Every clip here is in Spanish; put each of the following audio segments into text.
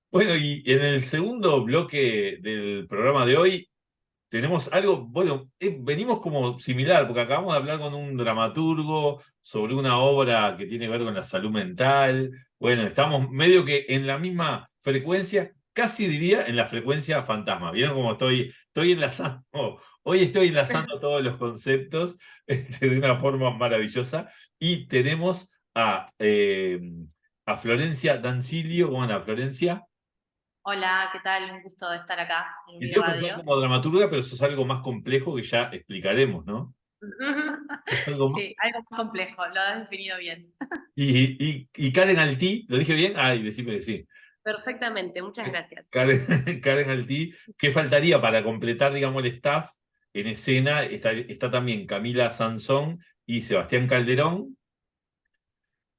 Bueno, y en el segundo bloque del programa de hoy tenemos algo, bueno, venimos como similar, porque acabamos de hablar con un dramaturgo sobre una obra que tiene que ver con la salud mental. Bueno, estamos medio que en la misma frecuencia, casi diría en la frecuencia fantasma. ¿Vieron cómo estoy enlazando? Hoy estoy enlazando todos los conceptos de una forma maravillosa. Y tenemos a Florencia Dancilio. ¿Cómo anda, Florencia? Hola, ¿qué tal? Un gusto de estar acá en Y mi te voy a presentar radio. como dramaturga, pero eso es algo más complejo que ya explicaremos, ¿no? Es algo más. Sí, algo más complejo, lo has definido bien. Y Karen Altí, ¿lo dije bien? Ay, decime que sí. Perfectamente, muchas gracias. Karen, Karen Altí, ¿qué faltaría para completar, digamos, el staff? En escena está también Camila Sansón y Sebastián Calderón.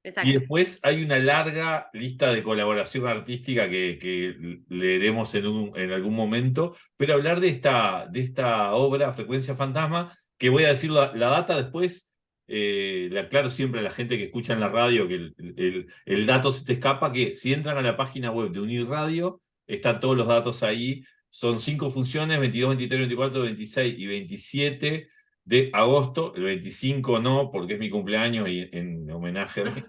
Y Exacto. después hay una larga lista de colaboración artística que leeremos en algún momento, pero hablar de esta obra, Frecuencia Fantasma, que voy a decir la data después, le aclaro siempre a la gente que escucha en la radio que el dato se te escapa, que si entran a la página web de Unir Radio, están todos los datos ahí, son 5 funciones, 22, 23, 24, 26 y 27 de agosto. El 25 no, porque es mi cumpleaños y en homenaje a mí,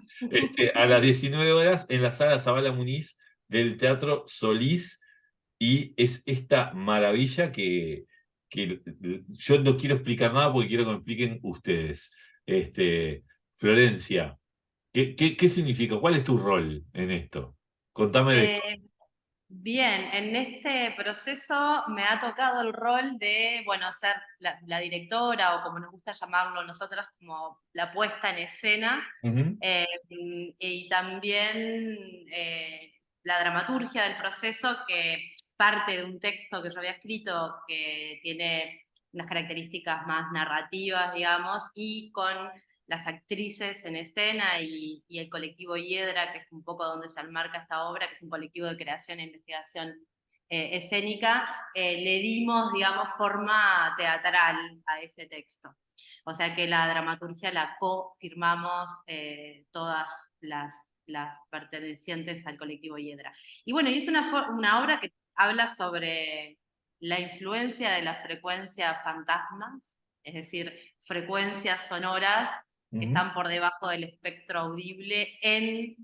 a las 19 horas en la sala Zabala Muniz del Teatro Solís. Y es esta maravilla que yo no quiero explicar nada porque quiero que me expliquen ustedes. Florencia, ¿qué significa? ¿Cuál es tu rol en esto? Contame de... Eh, Bien, en este proceso me ha tocado el rol de, bueno, ser la directora o como nos gusta llamarlo nosotras, como la puesta en escena, Ujú. y también la dramaturgia del proceso, que parte de un texto que yo había escrito que tiene unas características más narrativas, digamos, y con las actrices en escena y el colectivo Hiedra, que es un poco donde se enmarca esta obra, que es un colectivo de creación e investigación escénica, le dimos, digamos, forma teatral a ese texto. O sea que la dramaturgia la co-firmamos todas las pertenecientes al colectivo Hiedra. Y bueno, y es una obra que habla sobre la influencia de las frecuencias fantasmas, es decir, frecuencias sonoras que Ujú. están por debajo del espectro audible en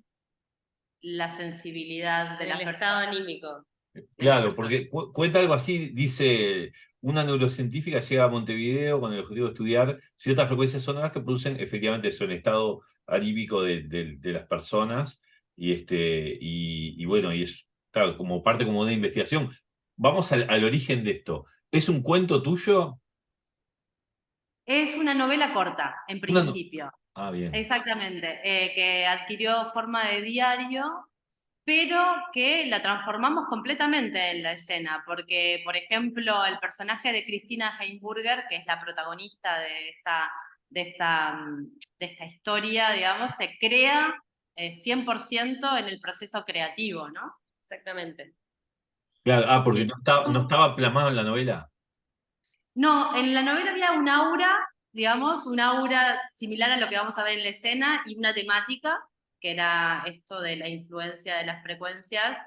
la sensibilidad de las personas. El estado anímico de las Claro, personas. porque cuenta algo así, dice, una neurocientífica llega a Montevideo con el objetivo de estudiar ciertas frecuencias sonoras que producen efectivamente eso, el estado anímico de las personas, y bueno, y es claro, como parte como de investigación. Vamos al origen de esto. ¿Es un cuento tuyo? Es una novela corta, en Una no- principio. Ah, bien. Exactamente, que adquirió forma de diario, pero que la transformamos completamente en la escena, porque, por ejemplo, el personaje de Cristina Heimburger, que es la protagonista de esta, de esta historia, digamos, se crea 100% en el proceso creativo, ¿no? Exactamente. Claro, porque Sí, no estaba plasmado en la novela. no, en la novela había un aura, digamos, un aura similar a lo que vamos a ver en la escena y una temática, que era esto de la influencia de las frecuencias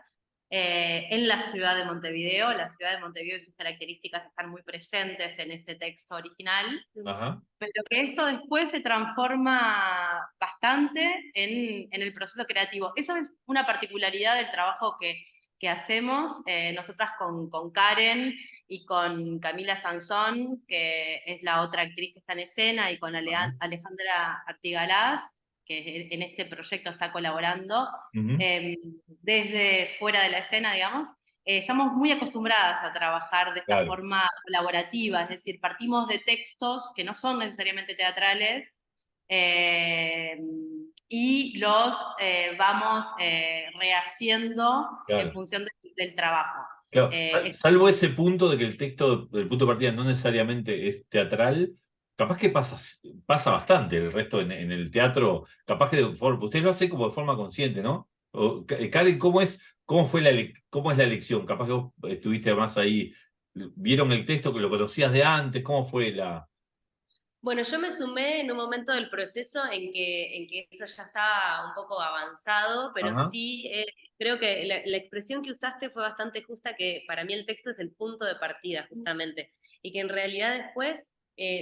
en la ciudad de Montevideo. La ciudad de Montevideo y sus características están muy presentes en ese texto original, Ajá. pero que esto después se transforma bastante en el proceso creativo. Eso es una particularidad del trabajo que hacemos nosotras con Karen y con Camila Sansón, que es la otra actriz que está en escena, y con Ajá. Alejandra Artigalaz, que en este proyecto está colaborando, Ujú. eh, desde fuera de la escena, digamos. Estamos muy acostumbradas a trabajar de esta Claro. forma colaborativa, es decir, partimos de textos que no son necesariamente teatrales, eh, y los vamos rehaciendo en Claro. función del trabajo. Claro, Eh, salvo ese punto de que el texto del punto de partida no necesariamente es teatral, capaz que pasa bastante el resto en el teatro, capaz que usted lo hace como de forma consciente, ¿no? Karen, ¿cómo es la elección? Capaz que vos estuviste más ahí, vieron el texto que lo conocías de antes, ¿cómo fue la...? Bueno, yo me sumé en un momento del proceso en que eso ya estaba un poco avanzado, pero Ajá. sí creo que la expresión que usaste fue bastante justa, que para mí el texto es el punto de partida, justamente, y que en realidad después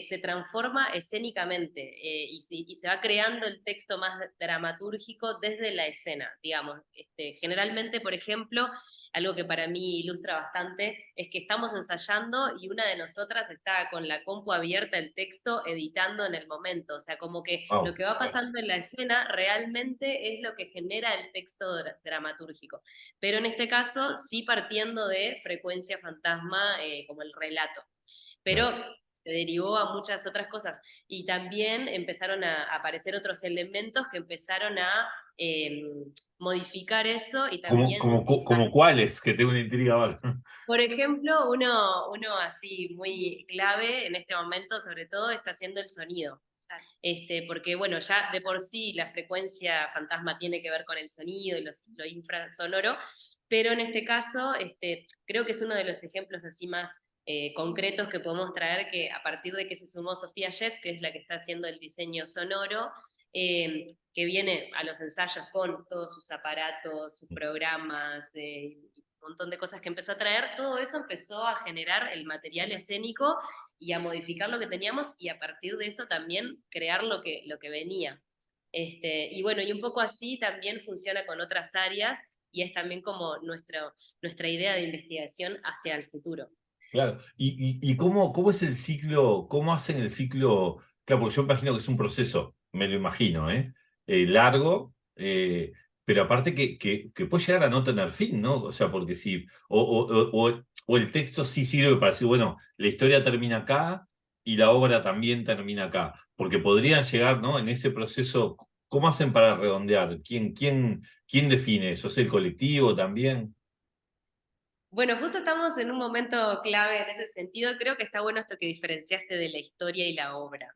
se transforma escénicamente y se va creando el texto más dramatúrgico desde la escena, digamos. Generalmente, por ejemplo, algo que para mí ilustra bastante es que estamos ensayando y una de nosotras está con la compu abierta el texto editando en el momento, o sea, como que lo Wow. que va pasando en la escena realmente es lo que genera el texto dramatúrgico, pero en este caso sí partiendo de frecuencia fantasma como el relato, pero se derivó a muchas otras cosas y también empezaron a aparecer otros elementos que empezaron a eh, modificar eso y Como, también como, como cuáles, que tengo una intriga ahora. por ejemplo, uno así muy clave en este momento, sobre todo, está haciendo el sonido. Porque, bueno, ya de por sí la frecuencia fantasma tiene que ver con el sonido y lo infrasonoro, pero en este caso creo que es uno de los ejemplos así más concretos que podemos traer, que a partir de que se sumó Sofía Jets, que es la que está haciendo el diseño sonoro, que viene a los ensayos con todos sus aparatos, sus programas, un montón de cosas que empezó a traer, todo eso empezó a generar el material escénico y a modificar lo que teníamos y a partir de eso también crear lo que venía. Y bueno, y un poco así también funciona con otras áreas y es también como nuestra idea de investigación hacia el futuro. Claro. ¿Y cómo es el ciclo? ¿Cómo hacen el ciclo? Claro, porque yo imagino que es un proceso, me lo imagino, largo, pero aparte que puede llegar a no tener fin, ¿no? O sea, porque si, o el texto sí sirve para decir, bueno, la historia termina acá y la obra también termina acá, porque podrían llegar, ¿no? En ese proceso, ¿cómo hacen para redondear? ¿Quién define eso? ¿Es el colectivo también? Bueno, justo estamos en un momento clave en ese sentido. Creo que está bueno esto que diferenciaste de la historia y la obra,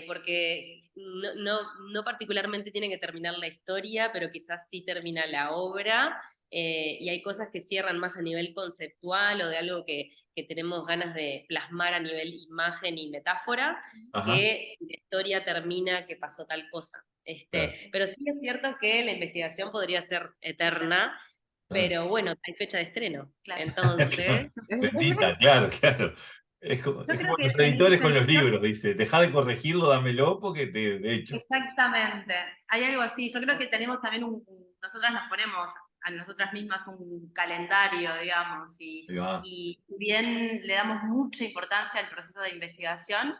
porque no particularmente tiene que terminar la historia, pero quizás sí termina la obra, y hay cosas que cierran más a nivel conceptual o de algo que tenemos ganas de plasmar a nivel imagen y metáfora, Ajá, que si la historia termina, que pasó tal cosa. claro. Pero sí es cierto que la investigación podría ser eterna, Ah. pero bueno, hay fecha de estreno. Claro. Entonces, Bendita, claro, claro. Yo Es creo como que los en ese editores con los sentido, libros, dice, deja de corregirlo, dámelo porque de hecho. exactamente, hay algo así. Yo creo que tenemos también nosotras nos ponemos a nosotras mismas un calendario, digamos, Ahí va. y bien le damos mucha importancia al proceso de investigación.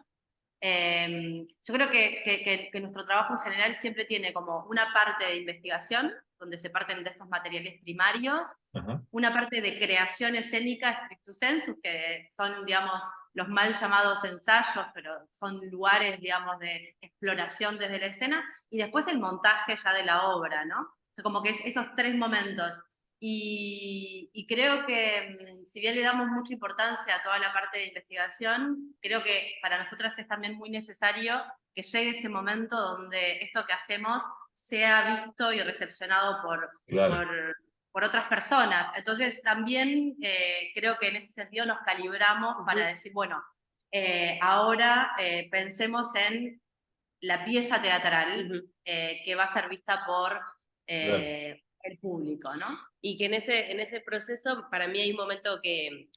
Yo creo que nuestro trabajo en general siempre tiene como una parte de investigación, donde se parten de estos materiales primarios, Ajá, una parte de creación escénica stricto sensu, que son, digamos, los mal llamados ensayos, pero son lugares, digamos, de exploración desde la escena, y después el montaje ya de la obra, ¿no? O sea, como que es esos tres momentos. Y creo que si bien le damos mucha importancia a toda la parte de investigación, creo que para nosotras es también muy necesario que llegue ese momento donde esto que hacemos sea visto y recepcionado claro. por, por otras personas. Entonces también creo que en ese sentido nos calibramos para decir, bueno, ahora pensemos en la pieza teatral que va a ser vista por Claro. el público, ¿no? y que en ese proceso, para mí hay un momento que,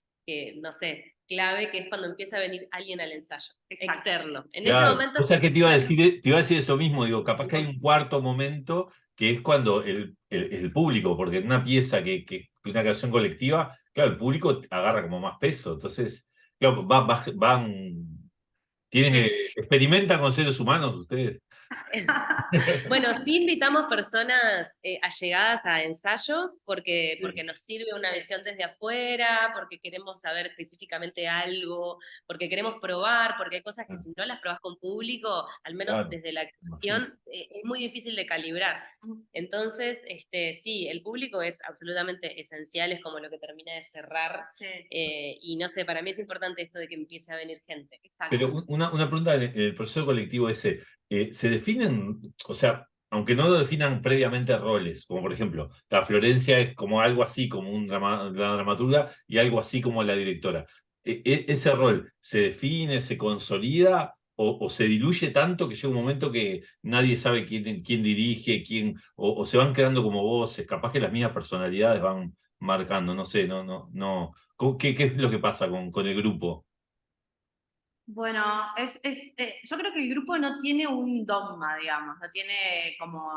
no sé, clave, que es cuando empieza a venir alguien al ensayo, Exacto. externo. En ese Claro. momento O sea que te iba a decir eso mismo, digo, capaz que hay un cuarto momento que es cuando el público, porque en una pieza que una creación colectiva, claro, el público agarra como más peso. Entonces, claro, experimentan con seres humanos ustedes. Bueno, sí invitamos personas allegadas a ensayos porque nos sirve una visión desde afuera, porque queremos saber específicamente algo, porque queremos probar, porque hay cosas que si no las probas con público, al menos Claro, desde la imagino. actuación, es muy difícil de calibrar. Entonces, sí, el público es absolutamente esencial, es como lo que termina de cerrar, Sí, y no sé, para mí es importante esto de que empiece a venir gente. Pero exacto. una pregunta en el proceso colectivo ese, ¿se definen, o sea, aunque no lo definan previamente roles, como por ejemplo, la Florencia es como algo así como la dramaturga y algo así como la directora? ¿Ese rol se define, se consolida o se diluye tanto que llega un momento que nadie sabe quién dirige, o se van creando como voces, capaz que las mismas personalidades van marcando, no sé, no. ¿Qué es lo que pasa con el grupo? Bueno, yo creo que el grupo no tiene un dogma, digamos, no tiene como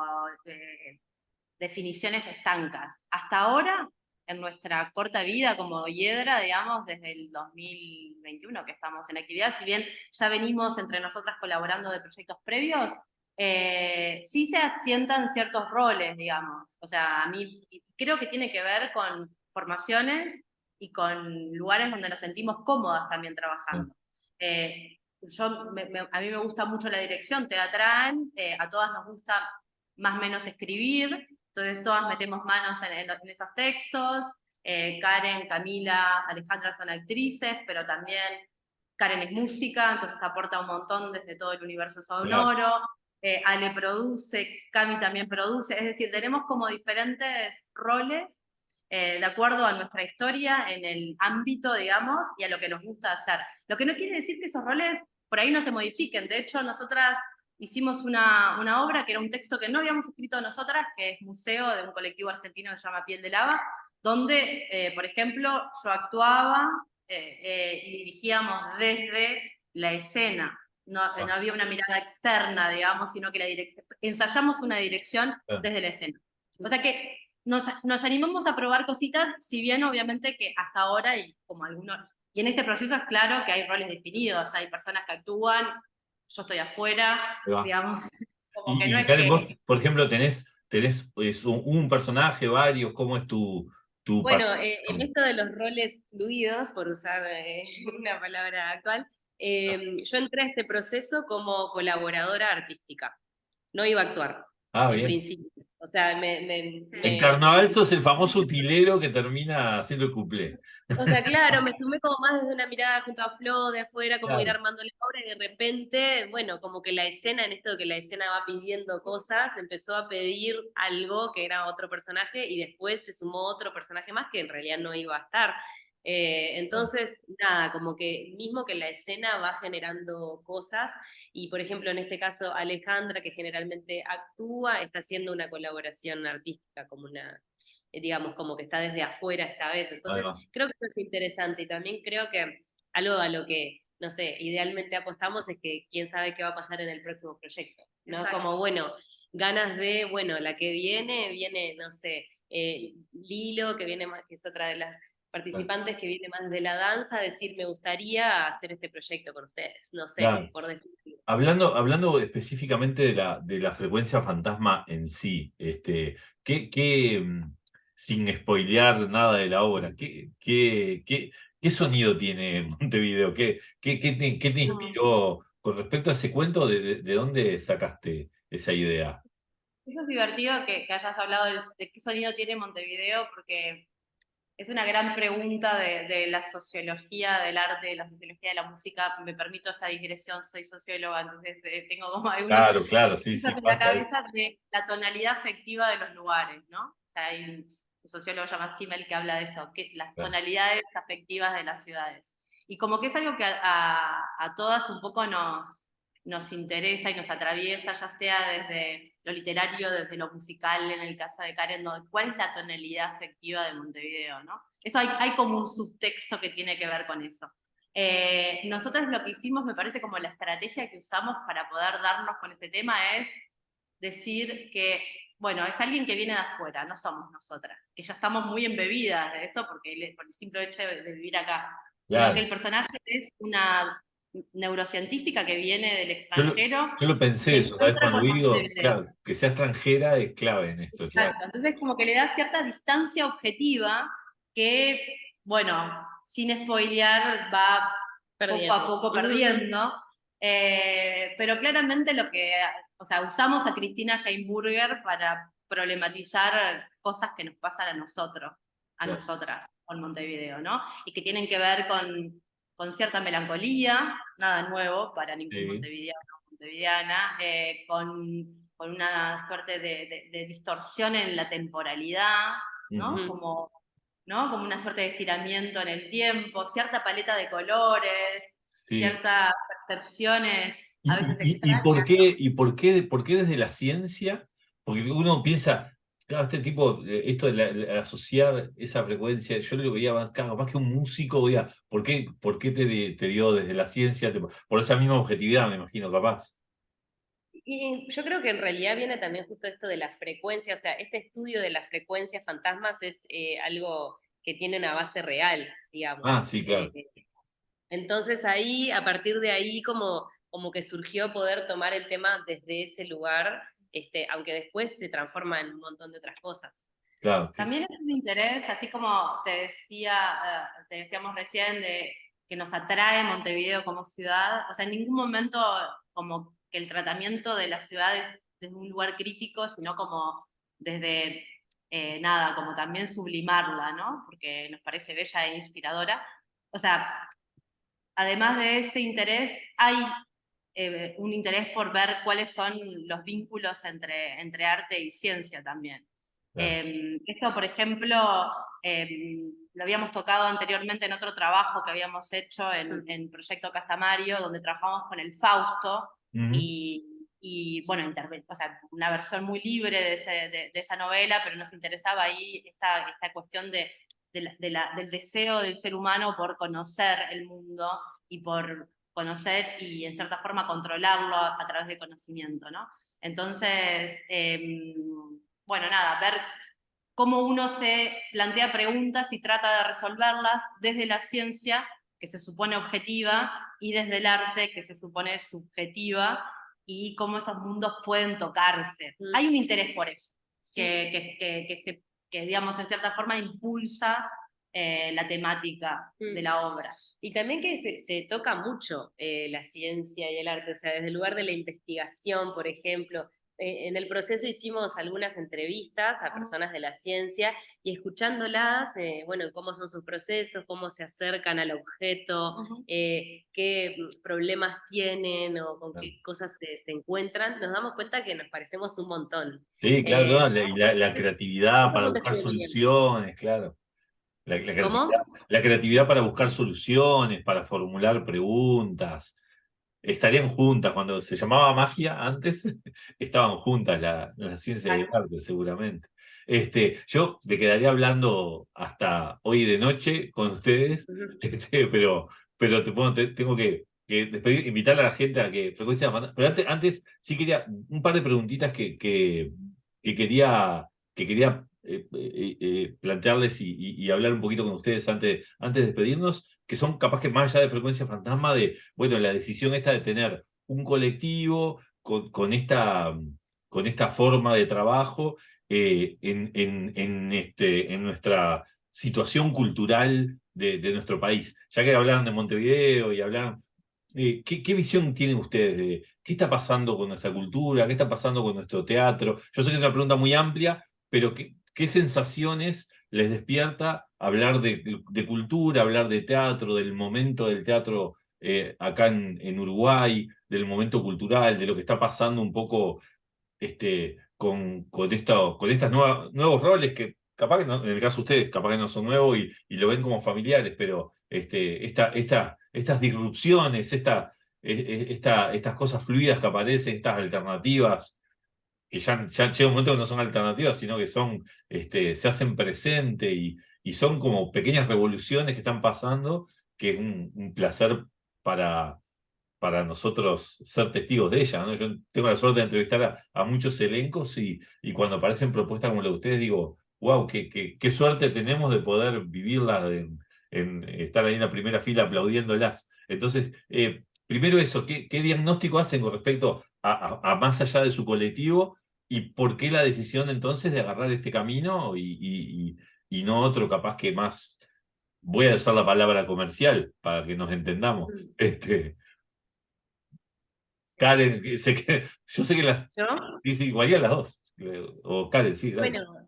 definiciones estancas. Hasta ahora, en nuestra corta vida como Hiedra, digamos, desde el 2021 que estamos en actividad, si bien ya venimos entre nosotras colaborando de proyectos previos, sí se asientan ciertos roles, digamos. O sea, a mí creo que tiene que ver con formaciones y con lugares donde nos sentimos cómodas también trabajando. A mí me gusta mucho la dirección teatral, a todas nos gusta más o menos escribir, entonces todas metemos manos en esos textos. Karen, Camila, Alejandra son actrices, pero también Karen es música, entonces aporta un montón desde todo el universo sonoro. Ale produce, Cami también produce, es decir, tenemos como diferentes roles de acuerdo a nuestra historia en el ámbito, digamos, y a lo que nos gusta hacer. Lo que no quiere decir que esos roles por ahí no se modifiquen. De hecho, nosotras hicimos una obra que era un texto que no habíamos escrito nosotras, que es Museo, de un colectivo argentino que se llama Piel de Lava, donde, por ejemplo, yo actuaba y dirigíamos desde la escena. No había una mirada externa, digamos, sino que ensayamos una dirección desde la escena. O sea que nos animamos a probar cositas, si bien obviamente que hasta ahora, y como algunos, y en este proceso es claro que hay roles definidos, hay personas que actúan, yo estoy afuera, digamos, como que no Y es Karen, vos, que... por ejemplo, tenés un personaje, varios, ¿cómo es tu Bueno, en participación? esto de los roles fluidos, por usar una palabra actual, yo entré a este proceso como colaboradora artística. No iba a actuar, Ah, en bien. principio. O sea, En carnaval sos el famoso utilero que termina haciendo el cuplé. o sea, claro, me sumé como más desde una mirada junto a Flo, de afuera, como ir Claro. armando la obra, y de repente, bueno, como que la escena, en esto de que la escena va pidiendo cosas, empezó a pedir algo que era otro personaje, y después se sumó otro personaje más que en realidad no iba a estar. Entonces, nada, como que mismo que la escena va generando cosas, y por ejemplo, en este caso, Alejandra, que generalmente actúa, está haciendo una colaboración artística, como una, digamos, como que está desde afuera esta vez. Ahí Entonces, va. creo que eso es interesante, y también creo que algo a lo que, no sé, idealmente apostamos es que quién sabe qué va a pasar en el próximo proyecto, ¿no? Exacto. Como, bueno, ganas de, bueno, la que viene, no sé, Lilo, que viene más, que es otra de las participantes que viene más de la danza, decir, me gustaría hacer este proyecto con ustedes, no sé, Claro. por decir. Hablando específicamente de la frecuencia fantasma en sí, sin spoilear nada de la obra, ¿qué sonido tiene Montevideo? ¿Qué te inspiró con respecto a ese cuento? ¿De dónde sacaste esa idea? Eso es divertido que hayas hablado de qué sonido tiene Montevideo, porque es una gran pregunta de la sociología del arte, de la sociología de la música. Me permito esta digresión, soy socióloga, entonces tengo como algunos Claro, claro, sí, sí, ejercicios en la pasa eso. cabeza de la tonalidad afectiva de los lugares, ¿no? O sea, hay un sociólogo llamado Simmel que habla de eso, que las Claro, tonalidades afectivas de las ciudades. Y como que es algo que a todas un poco nos interesa y nos atraviesa, ya sea desde lo literario, desde lo musical, en el caso de Karen, ¿cuál es la tonalidad afectiva de Montevideo? ¿No? Eso hay como un subtexto que tiene que ver con eso. Nosotros lo que hicimos, me parece como la estrategia que usamos para poder darnos con ese tema es decir que, bueno, es alguien que viene de afuera, no somos nosotras, que ya estamos muy embebidas de eso por el simple hecho de vivir acá, sino que claro. el personaje es una neurocientífica que viene del Yo lo, extranjero, yo lo pensé se eso, ¿sabes? encuentra Cuando con digo, Montevideo. claro, que sea extranjera es clave en esto, claro. Exacto, entonces como que le da cierta distancia objetiva que, bueno, sin spoilear, va poco a Perdiendo. poco perdiendo, pero claramente o sea, usamos a Cristina Heimburger para problematizar cosas que nos pasan a nosotros, a Claro. nosotras, con Montevideo, ¿no? Y que tienen que ver con cierta melancolía, nada nuevo para ningún Sí. montevideano o montevideana, con una suerte de distorsión en la temporalidad, ¿no? Ujú. ¿no? Como una suerte de estiramiento en el tiempo, cierta paleta de colores, Sí. ciertas percepciones a veces por qué desde la ciencia? Porque uno piensa, claro, este tipo, esto de asociar esa frecuencia, yo lo veía más, claro, más que un músico, veía, por qué te dio desde la ciencia? Por esa misma objetividad, me imagino, capaz. Y yo creo que en realidad viene también justo esto de la frecuencia, o sea, este estudio de las frecuencias fantasmas es algo que tiene una base real, Ah, digamos. sí, claro. Entonces ahí, a partir de ahí, como que surgió poder tomar el tema desde ese lugar, aunque después se transforma en un montón de otras cosas. Claro. También es un interés, así como te decíamos recién, de que nos atrae Montevideo como ciudad. O sea, en ningún momento como que el tratamiento de la ciudad es desde un lugar crítico, sino como desde nada, como también sublimarla, ¿no? Porque nos parece bella e inspiradora. O sea, además de ese interés, hay un interés por ver cuáles son los vínculos entre arte y ciencia también. Claro. Esto, por ejemplo, lo habíamos tocado anteriormente en otro trabajo que habíamos hecho en Proyecto Casamario, donde trabajamos con el Fausto, Ujú. y bueno, o sea, una versión muy libre de esa novela, pero nos interesaba ahí esta cuestión del deseo del ser humano por conocer el mundo y por conocer y en cierta forma controlarlo a través del conocimiento, ¿no? Entonces, bueno, nada, ver cómo uno se plantea preguntas y trata de resolverlas desde la ciencia, que se supone objetiva, y desde el arte, que se supone subjetiva, y cómo esos mundos pueden tocarse. Hay un interés por eso, Sí. que digamos, en cierta forma impulsa la temática de la obra. Y también que se toca mucho la ciencia y el arte, o sea, desde el lugar de la investigación, por ejemplo. En el proceso hicimos algunas entrevistas a personas de la ciencia y escuchándolas, bueno, cómo son sus procesos, cómo se acercan al objeto, qué problemas tienen o con qué cosas se encuentran, nos damos cuenta que nos parecemos un montón. Sí, claro, ¿no? Y la creatividad Eso para fue un buscar descubrimiento. soluciones, claro. ¿Cómo? La creatividad para buscar soluciones, para formular preguntas. Estarían juntas, cuando se llamaba magia antes, estaban juntas la ciencia y el arte, seguramente. Yo me quedaría hablando hasta hoy de noche con ustedes, pero tengo que despedir, invitar a la gente a que frecuencia. Pero antes sí quería un par de preguntitas que quería plantearles y hablar un poquito con ustedes antes de despedirnos, que son capaz que más allá de frecuencia fantasma, de, bueno, la decisión esta de tener un colectivo con esta forma de trabajo en nuestra situación cultural de nuestro país. Ya que hablaron de Montevideo y hablaron, ¿qué visión tienen ustedes de qué está pasando con nuestra cultura, qué está pasando con nuestro teatro? Yo sé que es una pregunta muy amplia, pero ¿qué sensaciones les despierta hablar de cultura, hablar de teatro, del momento del teatro acá en Uruguay, del momento cultural, de lo que está pasando un poco con estas nuevos roles que capaz que en el caso de ustedes, capaz que no son nuevos y lo ven como familiares, pero estas disrupciones, estas cosas fluidas que aparecen, estas alternativas que ya llega un momento que no son alternativas, sino que se hacen presente y son como pequeñas revoluciones que están pasando, que es un placer para, para nosotros ser testigos de ella, ¿no? Yo tengo la suerte de entrevistar a muchos elencos y cuando aparecen propuestas como la de ustedes, digo, wow, qué suerte tenemos de poder vivirlas, en estar ahí en la primera fila aplaudiéndolas. Entonces, primero eso, ¿qué diagnóstico hacen con respecto a más allá de su colectivo y por qué la decisión entonces de agarrar este camino y no otro capaz que más, voy a usar la palabra comercial para que nos entendamos? Karen, yo sé que ¿Yo? sí, cualquiera de las dos. O Karen, sí, dale. Bueno,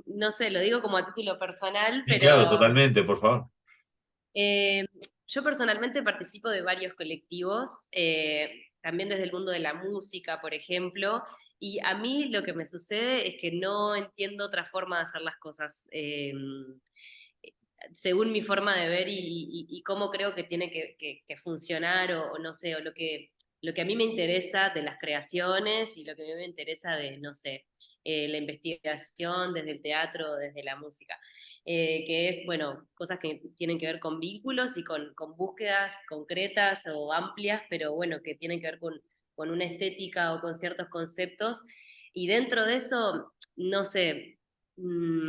no sé, lo digo como a título personal, Sí, claro, pero totalmente, por favor. eh, yo personalmente participo de varios colectivos, también desde el mundo de la música, por ejemplo, y a mí lo que me sucede es que no entiendo otra forma de hacer las cosas. Según mi forma de ver y cómo creo que tiene que funcionar o no sé, o lo que a mí me interesa de las creaciones y lo que a mí me interesa de, no sé, la investigación desde el teatro, desde la música. Que es, bueno, cosas que tienen que ver con vínculos y con búsquedas concretas o amplias, pero bueno, que tienen que ver con una estética o con ciertos conceptos. Y dentro de eso, no sé,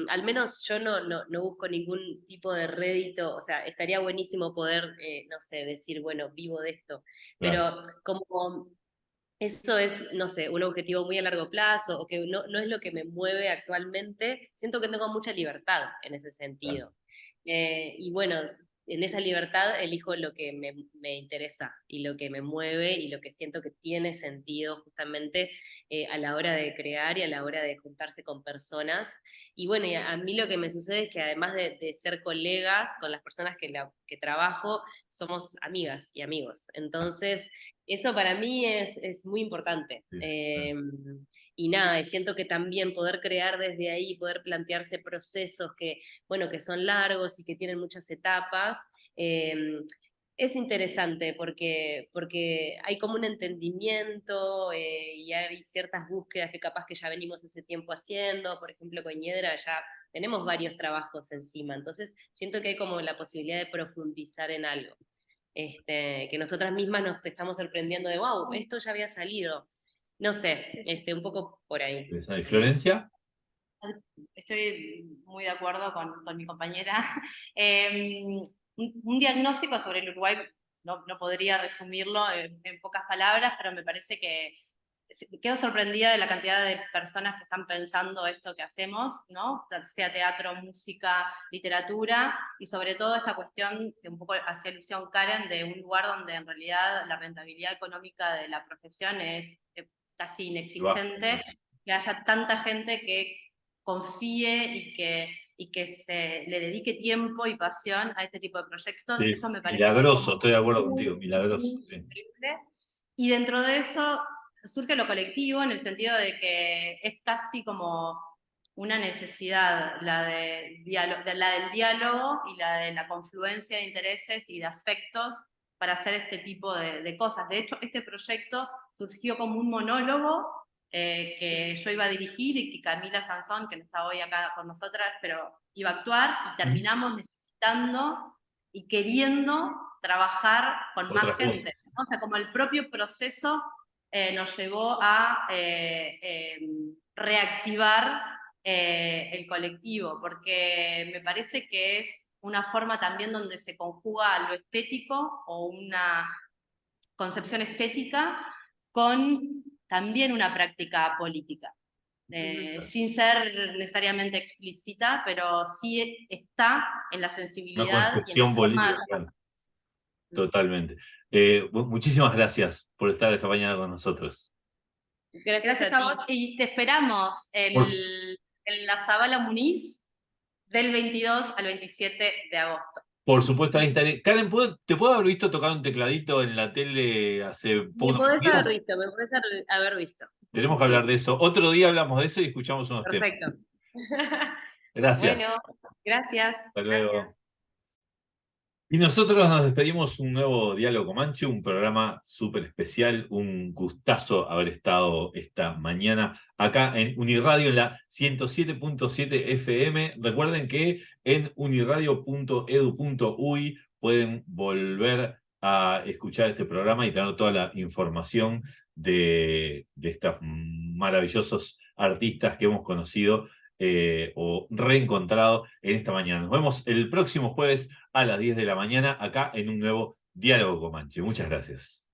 al menos yo no busco ningún tipo de rédito, o sea, estaría buenísimo poder, no sé, decir, bueno, vivo de esto, Claro, pero como eso es, no sé, un objetivo muy a largo plazo o que no es lo que me mueve actualmente, siento que tengo mucha libertad en ese claro. sentido. Y bueno, en esa libertad elijo lo que me interesa y lo que me mueve y lo que siento que tiene sentido justamente a la hora de crear y a la hora de juntarse con personas. Y bueno, y a mí lo que me sucede es que además de ser colegas con las personas que trabajo, somos amigas y amigos. Entonces, eso para mí es muy importante. Sí, sí, claro. Y nada, y siento que también poder crear desde ahí, poder plantearse procesos que, bueno, que son largos y que tienen muchas etapas, es interesante porque hay como un entendimiento y hay ciertas búsquedas que capaz que ya venimos ese tiempo haciendo. Por ejemplo, con Hiedra ya tenemos varios trabajos encima, entonces siento que hay como la posibilidad de profundizar en algo. Que nosotras mismas nos estamos sorprendiendo de, wow, esto ya había salido. No sé, un poco por ahí. ¿Y Florencia? Estoy muy de acuerdo con mi compañera. Un diagnóstico sobre el Uruguay no podría resumirlo en pocas palabras, pero me parece que quedo sorprendida de la cantidad de personas que están pensando esto que hacemos, ¿no? Sea teatro, música, literatura, y sobre todo esta cuestión que un poco hacía alusión Karen, de un lugar donde en realidad la rentabilidad económica de la profesión es casi Bajo. inexistente, que haya tanta gente que confíe y que le dedique tiempo y pasión a este tipo de proyectos. Eso Es me parece milagroso, como estoy de acuerdo muy, contigo, milagroso. muy Sí. increíble. Y dentro de eso surge lo colectivo en el sentido de que es casi como una necesidad la del diálogo y la de la confluencia de intereses y de afectos para hacer este tipo de cosas. De hecho, este proyecto surgió como un monólogo que yo iba a dirigir y que Camila Sansón, que no está hoy acá con nosotras, pero iba a actuar, y terminamos necesitando y queriendo trabajar con más Otras gente, voces. ¿no? O sea, como el propio proceso nos llevó a reactivar el colectivo, porque me parece que es una forma también donde se conjuga lo estético o una concepción estética con también una práctica política. Sin ser necesariamente explícita, pero sí está en la Una sensibilidad y en la concepción forma política, de... claro, totalmente. Muchísimas gracias por estar esta mañana con nosotros. Gracias Gracias a a ti. vos y te esperamos Por, en la Zabala Muniz del 22 al 27 de agosto. por supuesto, ahí estaré. Karen, ¿te puedo haber visto tocar un tecladito en la tele hace Me unos podés haber días? visto, me podés haber visto. Tenemos que Sí, hablar de eso. Otro día hablamos de eso y escuchamos unos temas. perfecto. Gracias. Bueno, gracias. Hasta luego. Gracias. Y nosotros nos despedimos un nuevo Diálogo Comanche, un programa súper especial, un gustazo haber estado esta mañana acá en Uniradio en la 107.7 FM. Recuerden que en uniradio.edu.uy pueden volver a escuchar este programa y tener toda la información de estos maravillosos artistas que hemos conocido o reencontrado en esta mañana. Nos vemos el próximo jueves a las 10 de la mañana acá en un nuevo Diálogo Comanche. Muchas gracias.